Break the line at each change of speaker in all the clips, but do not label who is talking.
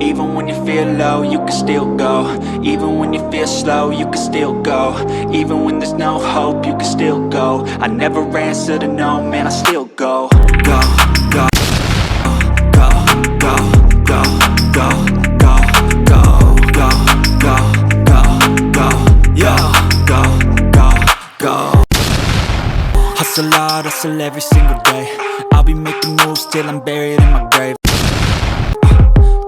Even when you feel low, you can still go. Even when you feel slow, you can still go. Even when there's no hope, you can still go. I never answer to no, man, I still go. Go, go, go, go, go, go, go, go, go, go, go, go, yo, go, go, go. Hustle hard, hustle every single day. I'll be making moves till I'm buried in my grave.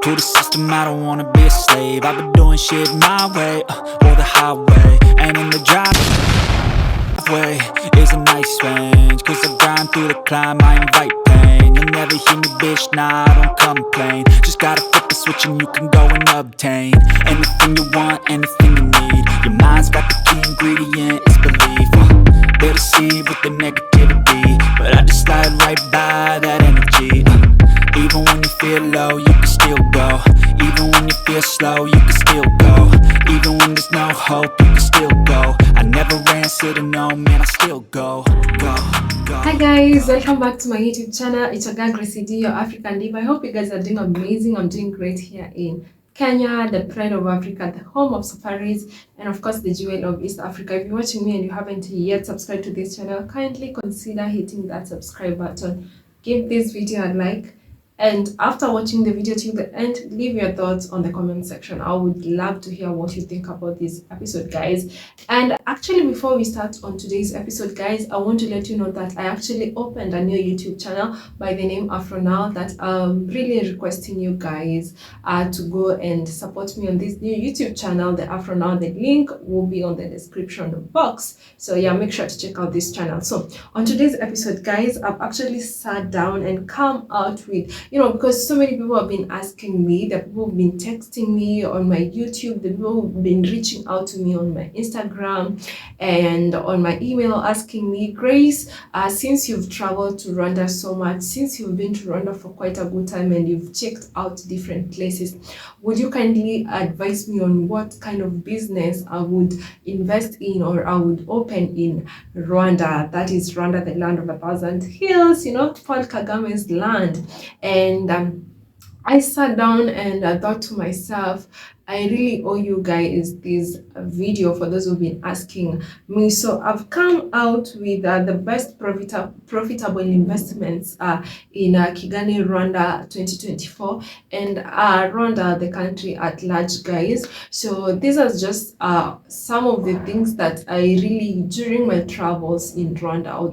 To the system, I don't wanna be a slave. I've been doing shit my way, or the highway. And in the driveway is a nice range, cause I grind through the climb, I invite pain. You'll never hear me, bitch, nah, I don't complain. Just gotta flip the switch and you can go and obtain anything you want, anything you need. Your mind's got the key ingredient, it's belief. They deceive with the negativity, but I just slide right by that energy. Even when you feel low, you can still go. Even when you feel slow, you can still go. Even when there's no hope, you can still go. I never answer to no, man, I still go. Go, go.
Hi guys, welcome back to my YouTube channel. It's your girl Gracey D, your African diva. I hope you guys are doing amazing. I'm doing great here in Kenya, the pride of Africa, the home of safaris, and of course the jewel of East Africa. If you're watching me and you haven't yet subscribed to this channel, kindly consider hitting that subscribe button. Give this video a like. And after watching the video till the end, leave your thoughts on the comment section. I would love to hear what you think about this episode, guys. And actually, before we start on today's episode, guys, I want to let you know that I actually opened a new YouTube channel by the name Afro Now that I'm really requesting you guys to go and support me on this new YouTube channel, the Afro Now. The link will be on the description box. So yeah, make sure to check out this channel. So on today's episode, guys, I've actually sat down and come out with, because so many people have been asking me, the people have been texting me on my YouTube, the people have been reaching out to me on my Instagram and on my email asking me, Grace, since you've traveled to Rwanda so much, since you've been to Rwanda for quite a good time and you've checked out different places, would you kindly advise me on what kind of business I would invest in or I would open in Rwanda? That is Rwanda, the land of a thousand hills, Paul Kagame's land. And I sat down and I thought to myself, I really owe you guys this video for those who've been asking me. So I've come out with the best profitable investments in Kigali, Rwanda 2024 and Rwanda, the country at large, guys. So these are just some of the things that I really, during my travels in Rwanda or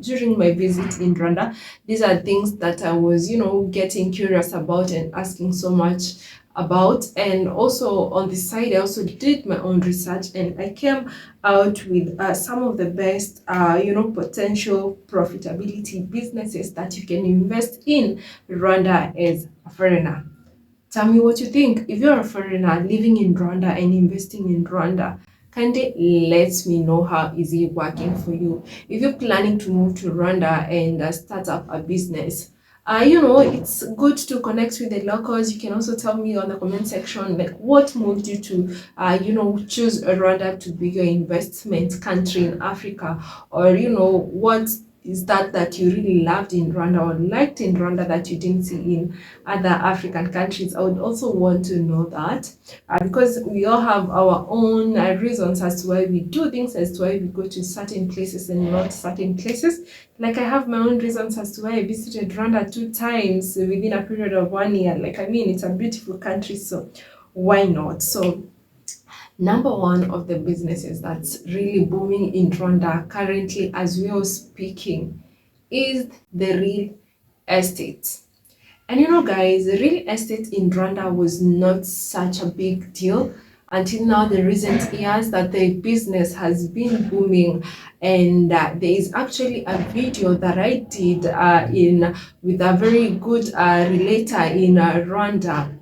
during my visit in Rwanda, these are things that I was, getting curious about and asking so much about. And also on the side, I also did my own research and I came out with some of the best potential profitability businesses that you can invest in Rwanda as a foreigner. Tell me what you think. If you're a foreigner living in Rwanda and investing in Rwanda, kindly let me know how is it working for you. If you're planning to move to Rwanda and start up a business, it's good to connect with the locals. You can also tell me on the comment section, like, what moved you to, choose Rwanda to be your investment country in Africa, or, what is that you really loved in Rwanda or liked in Rwanda that you didn't see in other African countries. I would also want to know that because we all have our own reasons as to why we do things, as to why we go to certain places and not certain places. Like I have my own reasons as to why I visited Rwanda 2 times within a period of 1 year. It's a beautiful country, so why not? So number one of the businesses that's really booming in Rwanda currently as we are speaking is the real estate. And guys, the real estate in Rwanda was not such a big deal until now, the recent years, that the business has been booming. And there is actually a video that I did with a very good relator in Rwanda.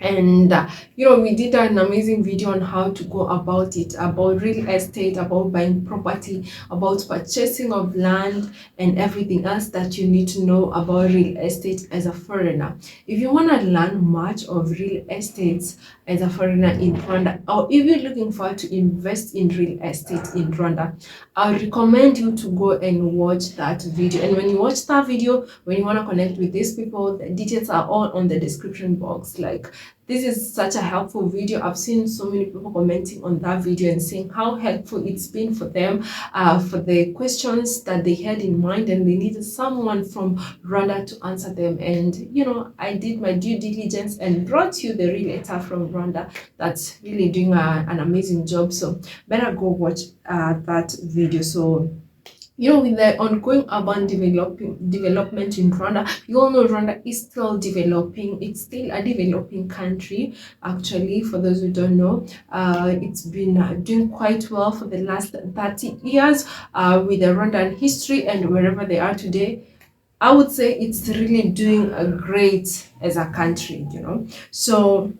And we did an amazing video on how to go about it, about real estate, about buying property, about purchasing of land, and everything else that you need to know about real estate as a foreigner. If you want to learn much of real estate as a foreigner in Rwanda, or if you're looking forward to invest in real estate in Rwanda, I recommend you to go and watch that video. And when you watch that video, when you want to connect with these people, the details are all on the description box. Like, this is such a helpful video. I've seen so many people commenting on that video and saying how helpful it's been for them, for the questions that they had in mind, and they needed someone from Rwanda to answer them. And I did my due diligence and brought you the realtor from Rwanda that's really doing an amazing job. So better go watch that video. So with the ongoing urban development in Rwanda, you all know Rwanda is still developing. It's still a developing country, actually. For those who don't know, it's been doing quite well for the last 30 years with the Rwandan history, and wherever they are today, I would say it's really doing great as a country, So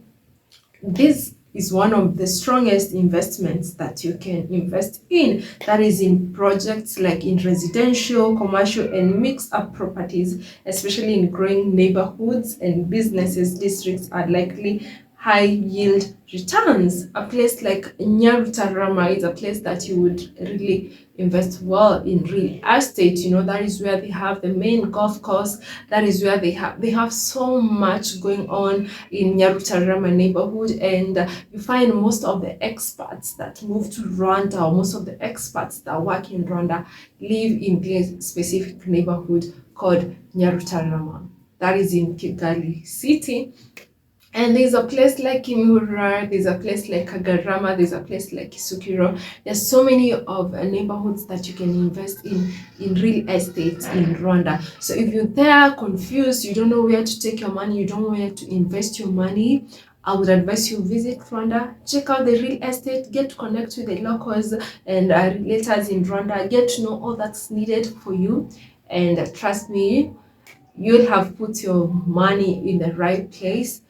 this is one of the strongest investments that you can invest in, that is in projects like in residential, commercial, and mixed up properties, especially in growing neighborhoods and businesses. Districts are likely high yield returns. A place like Nyarutarama is a place that you would really invest well in real estate. That is where they have the main golf course. That is where they have so much going on in Nyarutarama neighborhood. And you find most of the expats that move to Rwanda, or most of the expats that work in Rwanda, live in this specific neighborhood called Nyarutarama. That is in Kigali city. And there's a place like Kimihurura, there's a place like Kagarama, there's a place like Kisukiro. There's so many of neighborhoods that you can invest in real estate in Rwanda. So if you're there confused, you don't know where to take your money, you don't know where to invest your money, I would advise you visit Rwanda, check out the real estate, get to connect with the locals and realtors in Rwanda, get to know all that's needed for you. And trust me, you'll have put your money in the right place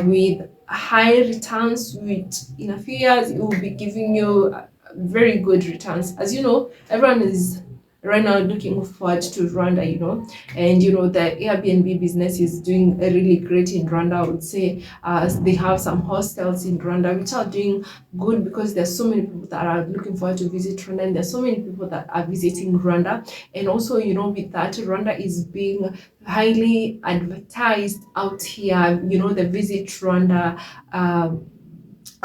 with high returns. In a few years, it will be giving you very good returns. As you know, everyone is right now looking forward to Rwanda, and the Airbnb business is doing really great in Rwanda. I would say they have some hostels in Rwanda which are doing good, because there's so many people that are looking forward to visit Rwanda, and there's so many people that are visiting Rwanda. And also, with that, Rwanda is being highly advertised out here. The Visit Rwanda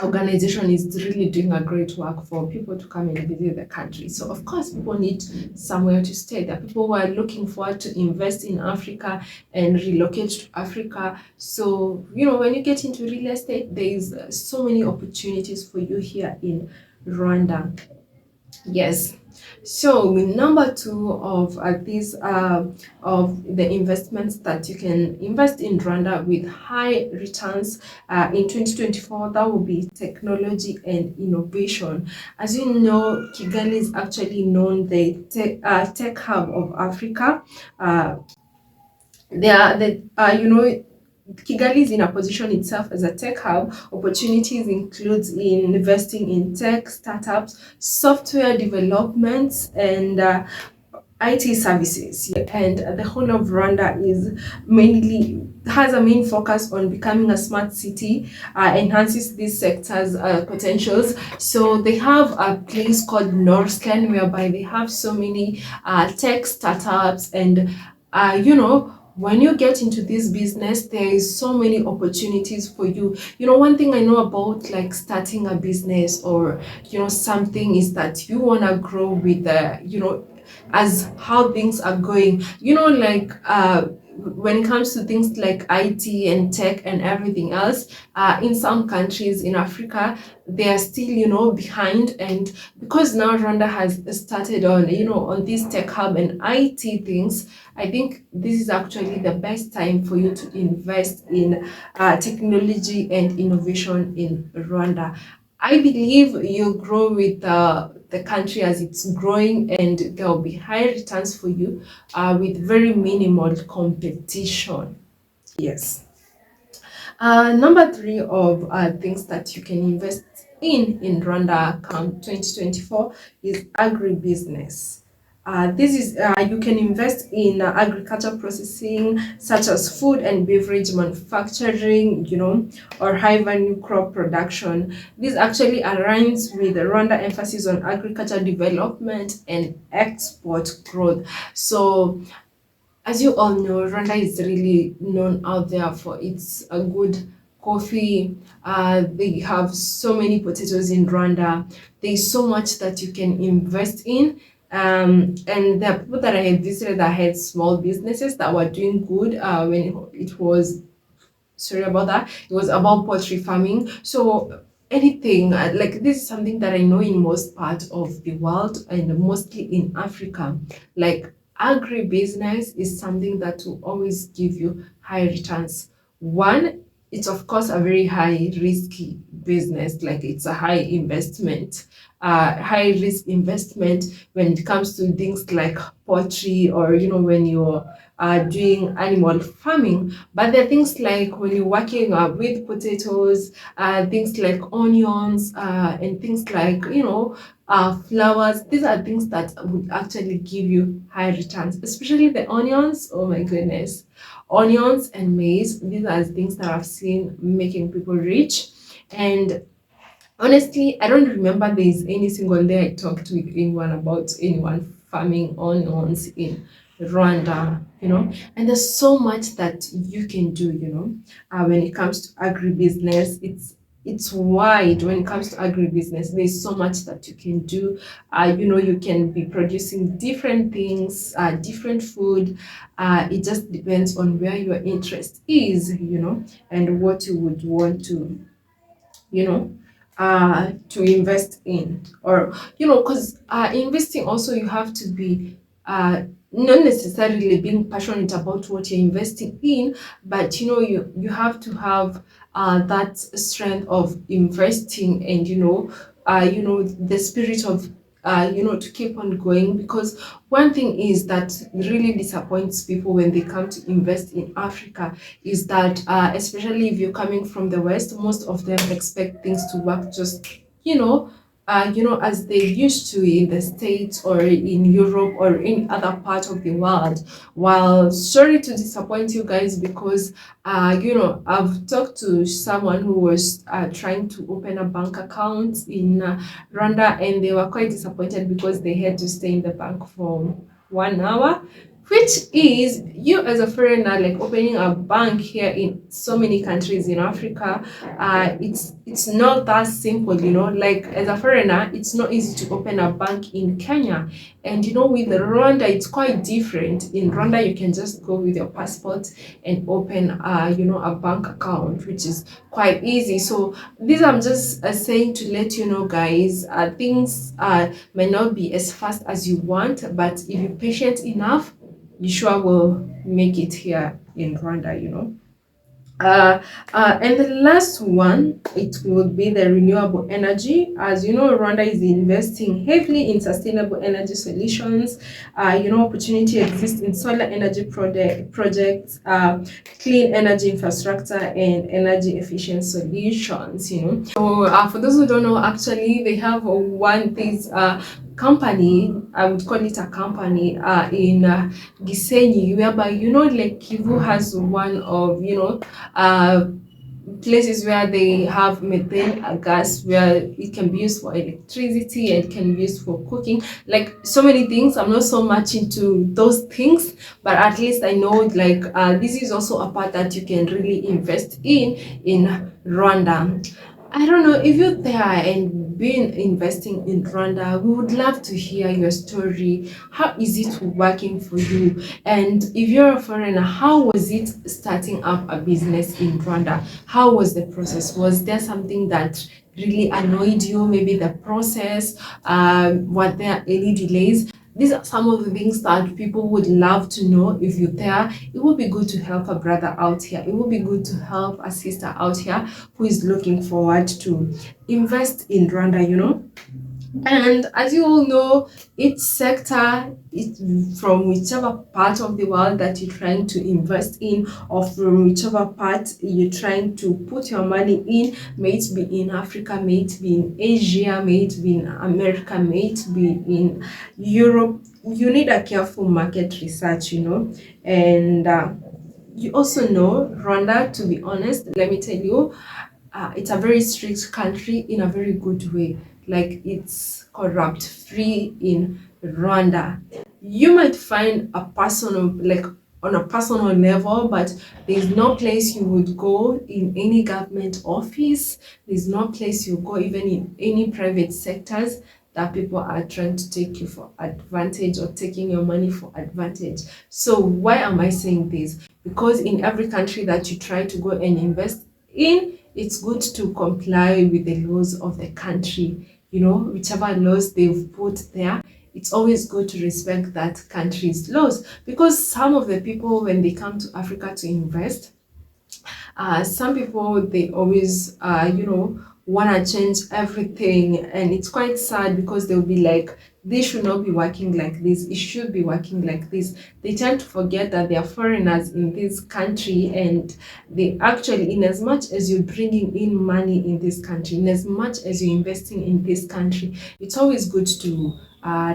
organization is really doing a great work for people to come and visit the country. So of course, people need somewhere to stay. There are people who are looking forward to invest in Africa and relocate to Africa. So when you get into real estate, there is so many opportunities for you here in Rwanda. Yes. So number 2 of these of the investments that you can invest in Rwanda with high returns in 2024, that will be technology and innovation. As you know, Kigali is actually known the tech hub of Africa. They are Kigali is in a position itself as a tech hub. Opportunities includes in investing in tech startups, software developments, and IT services. And the whole of Rwanda has a main focus on becoming a smart city, enhances these sectors' potentials. So they have a place called Northland, whereby they have so many tech startups, and when you get into this business, there is so many opportunities for you. One thing I know about like starting a business or something is that you want to grow with the as how things are going. When it comes to things like IT and tech and everything else, in some countries in Africa, they are still, behind. And because now Rwanda has started on this tech hub and IT things, I think this is actually the best time for you to invest in technology and innovation in Rwanda. I believe you'll grow with the country as it's growing, and there will be high returns for you with very minimal competition. Yes. Number three of things that you can invest in Rwanda come 2024 is agribusiness. This is you can invest in agriculture processing such as food and beverage manufacturing, or high value crop production. This actually aligns with the Rwanda emphasis on agriculture development and export growth. So as you all know, Rwanda is really known out there for its good coffee. They have so many potatoes in Rwanda. There's so much that you can invest in. And there are people that I had visited that had small businesses that were doing good when it was sorry about that. It was about poultry farming. So anything like this is something that I know in most parts of the world and mostly in Africa. Like agribusiness is something that will always give you high returns. One, it's of course a very high risky business, like it's a high investment, high risk investment when it comes to things like poultry, or when you're doing animal farming. But there are things like when you're working with potatoes, things like onions, and things like flowers. These are things that would actually give you high returns, especially the onions. Oh my goodness, onions and maize. These are things that I've seen making people rich. And honestly, I don't remember there is any single day I talked with anyone about anyone farming onions in Rwanda. And there's so much that you can do, when it comes to agribusiness. It's wide when it comes to agribusiness. There's so much that you can do. You can be producing different things, different food. It just depends on where your interest is, and what you would want you know to invest in, or because investing also, you have to be not necessarily being passionate about what you're investing in, but you have to have that strength of investing, and the spirit of to keep on going. Because one thing is that really disappoints people when they come to invest in Africa is that especially if you're coming from the West, most of them expect things to work just you know as they used to in the States or in Europe or in other part of the world. While sorry to disappoint you guys, because I've talked to someone who was trying to open a bank account in Rwanda, and they were quite disappointed because they had to stay in the bank for 1 hour, which is, you as a foreigner, like opening a bank here in so many countries in Africa. It's not that simple, like as a foreigner, it's not easy to open a bank in Kenya. And with Rwanda, it's quite different. In Rwanda, you can just go with your passport and open a bank account, which is quite easy. So this, I'm just saying to let you know, guys, things may not be as fast as you want, but if you're patient enough, you sure will make it here in Rwanda. And the last one, it would be the renewable energy. As you know, Rwanda is investing heavily in sustainable energy solutions. Opportunity exists in solar energy projects, clean energy infrastructure, and energy efficient solutions. So for those who don't know, actually, they have this company, I would call it a company, in Gisenyi, whereby like Kivu has one of uh places where they have methane gas, where it can be used for electricity and can be used for cooking, like so many things. I'm not so much into those things, but at least I know, like this is also a part that you can really invest in Rwanda. I don't know if you're there and been investing in Rwanda. We would love to hear your story. How is it working for you? And if you're a foreigner, how was it starting up a business in Rwanda? How was the process? Was there something that really annoyed you? Maybe the process? Were there any delays? These are some of the things that people would love to know. If you're there, it would be good to help a brother out here. It would be good to help a sister out here who is looking forward to invest in Rwanda. And as you all know, each sector, from whichever part of the world that you're trying to invest in, or from whichever part you're trying to put your money in, may it be in Africa, may it be in Asia, may it be in America, may it be in Europe, you need a careful market research, And you also know Rwanda, to be honest, let me tell you, it's a very strict country in a very good way. Like, it's corrupt free in Rwanda. You might find a personal, like, on a personal level, but there's no place you would go in any government office. There's no place you go even in any private sectors that people are trying to take you for advantage or taking your money for advantage. So why am I saying this? Because in every country that you try to go and invest in, it's good to comply with the laws of the country. Whichever laws they've put there, it's always good to respect that country's laws, because some of the people, when they come to Africa to invest, some people, they always want to change everything, and it's quite sad because they'll be like, this should not be working like this, it should be working like this. They tend to forget that they are foreigners in this country, and they actually, in as much as you're bringing in money in this country, in as much as you're investing in this country, it's always good to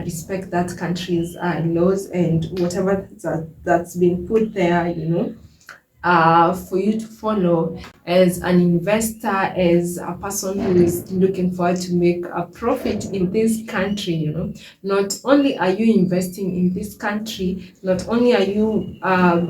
respect that country's laws and whatever that's been put there, for you to follow as an investor, as a person who is looking forward to make a profit in this country. Not only are you investing in this country, not only are you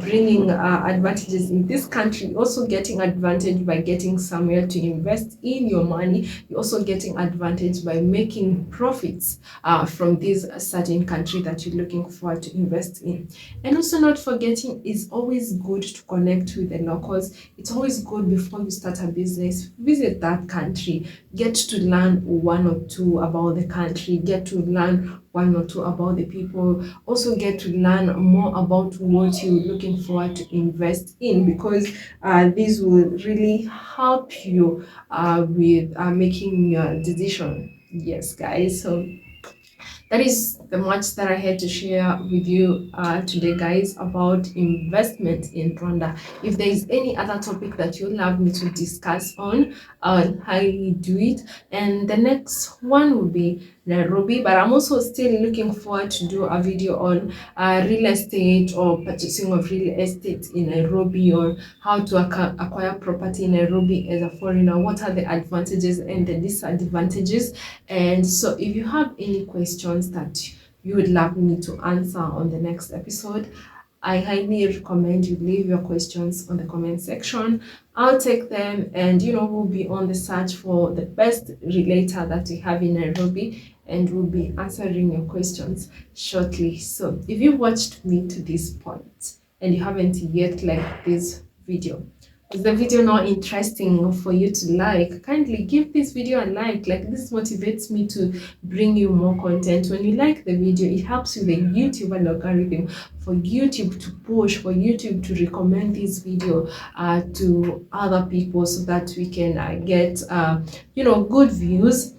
bringing advantages in this country, you're also getting advantage by getting somewhere to invest in your money. You're also getting advantage by making profits from this certain country that you're looking forward to invest in. And also, not forgetting, it's always good to connect with the locals. It's always good, before you start a business, visit that country, get to learn one or two about the country, get to learn one or two about the people, also get to learn more about what you're looking forward to invest in, because this will really help you with making your decision. Yes, guys. So that is the much that I had to share with you today, guys, about investment in Rwanda. If there is any other topic that you'd love me to discuss on, I'll highly do it. And the next one will be Nairobi, but I'm also still looking forward to do a video on real estate, or purchasing of real estate in Nairobi, or how to acquire property in Nairobi as a foreigner. What are the advantages and the disadvantages? And so if you have any questions that you would love me to answer on the next episode, I highly recommend you leave your questions on the comment section. I'll take them, and we'll be on the search for the best relator that we have in Nairobi, and we'll be answering your questions shortly. So if you watched me to this point and you haven't yet liked this video, is the video not interesting for you to like? Kindly give this video a like. This motivates me to bring you more content. When you like the video, it helps with the YouTube algorithm, for YouTube to push, for YouTube to recommend this video to other people, so that we can get good views.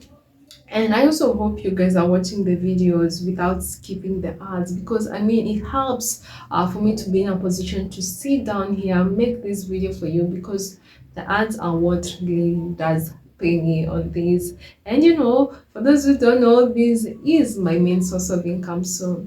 And I also hope you guys are watching the videos without skipping the ads, because it helps for me to be in a position to sit down here, make this video for you, because the ads are what really does pay me on this. And for those who don't know, this is my main source of income. So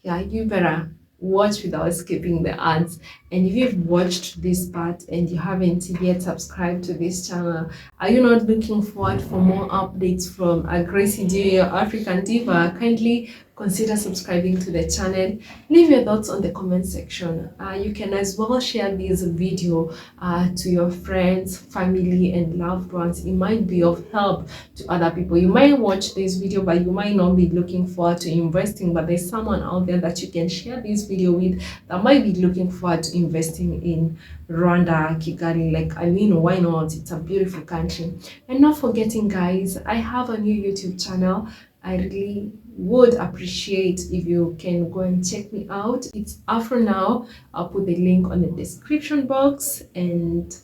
yeah, you better watch without skipping the ads. And if you've watched this part and you haven't yet subscribed to this channel, are you not looking forward for more updates from Gracey D, your African diva? Kindly consider subscribing to the channel. Leave your thoughts on the comment section. You can as well share this video to your friends, family, and loved ones. It might be of help to other people. You might watch this video, but you might not be looking forward to investing, but there's someone out there that you can share this video with that might be looking forward to investing in Rwanda, Kigali. Why not? It's a beautiful country. And not forgetting, guys, I have a new YouTube channel. I really would appreciate if you can go and check me out. It's Afro Now. I'll put the link on the description box. And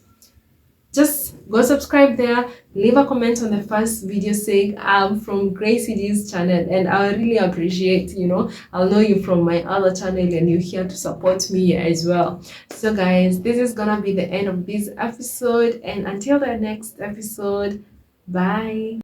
just go subscribe there, leave a comment on the first video saying I'm from Gracey D's channel, and I really appreciate, I'll know you from my other channel and you're here to support me as well. So guys, this is gonna be the end of this episode, and until the next episode, bye.